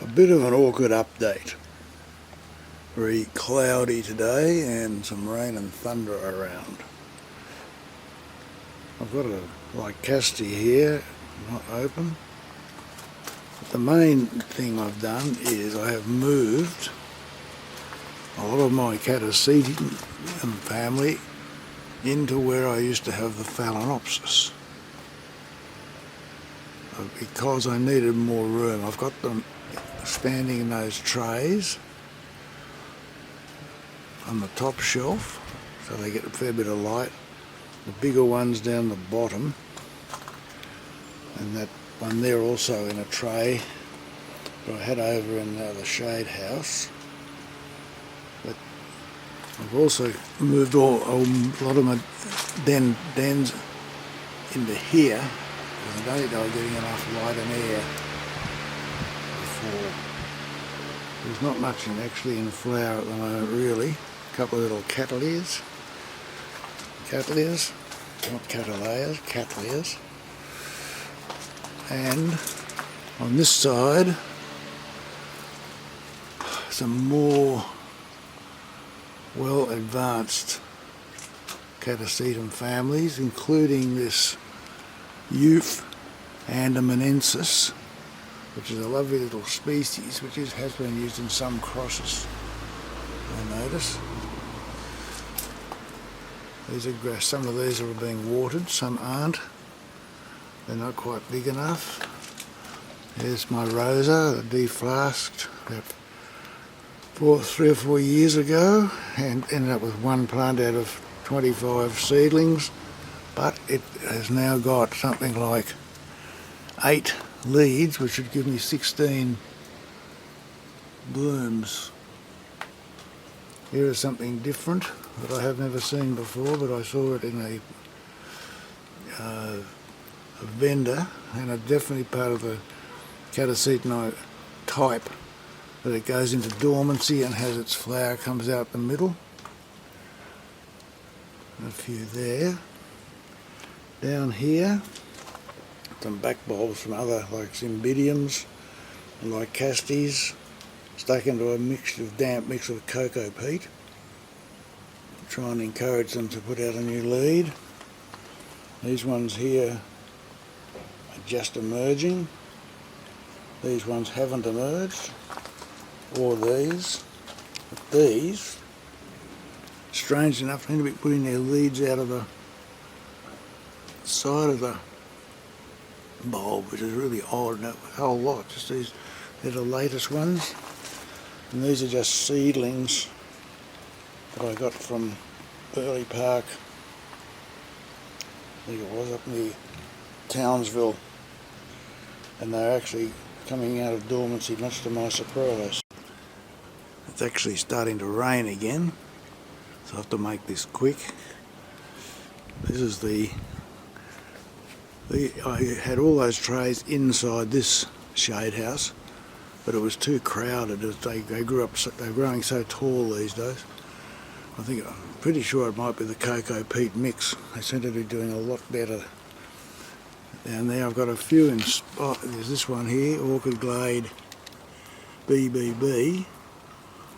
A bit of an orchid update. Very cloudy today and some rain and thunder around. I've got a lycaste here, not open. But the main thing I've done is I have moved a lot of my catasetum family into where I used to have the phalaenopsis, because I needed more room. I've got them standing in those trays on the top shelf, so they get a fair bit of light. The bigger ones down the bottom, and that one there also in a tray that I had over in the shade house. But I've also moved a lot of my dens into here, because I don't think they were getting enough light and air before. There's not much actually in flower at the moment, really. A couple of little cattleyas, not cattleyas, cattleyas. And on this side, some more well advanced catasetum families, including this Youth Andamanensis, which is a lovely little species which has been used in some crosses, I notice. These are grass. Some of these are being watered, some aren't. They're not quite big enough. Here's my rosa, deflasked about 3 or 4 years ago, and ended up with one plant out of 25 seedlings, but it has now got something like 8 leads, which would give me 16 blooms. Here is something different that I have never seen before, but I saw it in a vendor, and it's definitely part of the catasetum type, that it goes into dormancy and has its flower comes out the middle. A few there. Down here, some back bulbs from other, like cymbidiums and lycastes, stuck into a damp mix of cocoa peat. Try and encourage them to put out a new lead. These ones here are just emerging. These ones haven't emerged, or these. But these, strange enough, seem to be putting their leads out of the side of the bulb, which is really odd. A whole lot. Just these, they're the latest ones, and these are just seedlings that I got from Burley Park. I think it was up near Townsville, and they're actually coming out of dormancy, much to my surprise. It's actually starting to rain again, so I have to make this quick. This is I had all those trays inside this shade house, but it was too crowded. They grew up. They're growing so tall these days. I'm pretty sure it might be the cocoa peat mix. They seem to be doing a lot better. Down there I've got a few in spot. There's this one here, Orchid Glade BBB.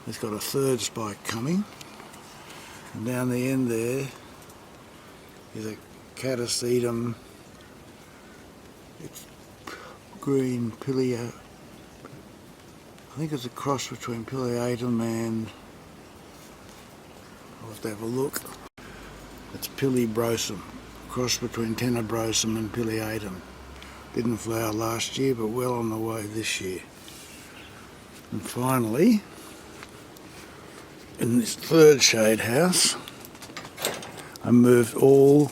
It's got a third spike coming. And down the end there is a catasetum. It's green pilia. I think it's a cross between pileatum and, I'll have to have a look. It's pilibrosum, cross between tenebrosum and pileatum. Didn't flower last year, but well on the way this year. And finally, in this third shade house, I moved all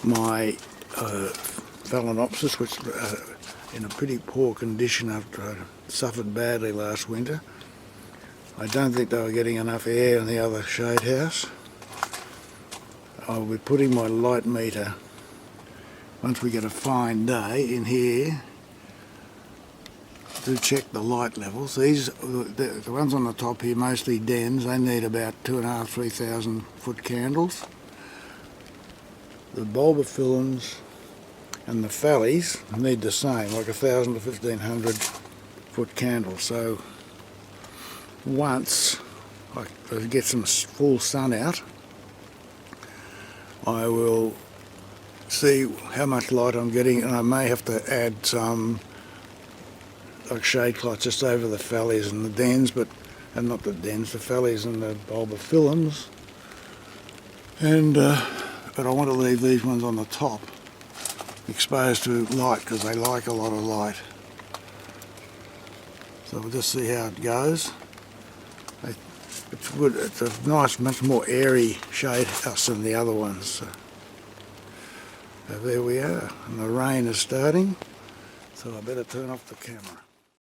my phalaenopsis, which in a pretty poor condition after I suffered badly last winter. I don't think they were getting enough air in the other shade house. I'll be putting my light meter, once we get a fine day, in here to check the light levels. These, the ones on the top here, mostly dens, they need about 2,500 to 3,000 foot candles. The bulbophyllums and the Phallies need the same, like 1,000 to 1,500 foot candle. So once I get some full sun out, I will see how much light I'm getting, and I may have to add some like shade cloth just over the Phallies and the dens, and not the dens, the Phallies and the bulbophyllums. And but I want to leave these ones on the top exposed to light because they like a lot of light. So we'll just see how it goes. It's good. It's a nice, much more airy shade house than the other ones. So there we are, and the rain is starting, so I better turn off the camera.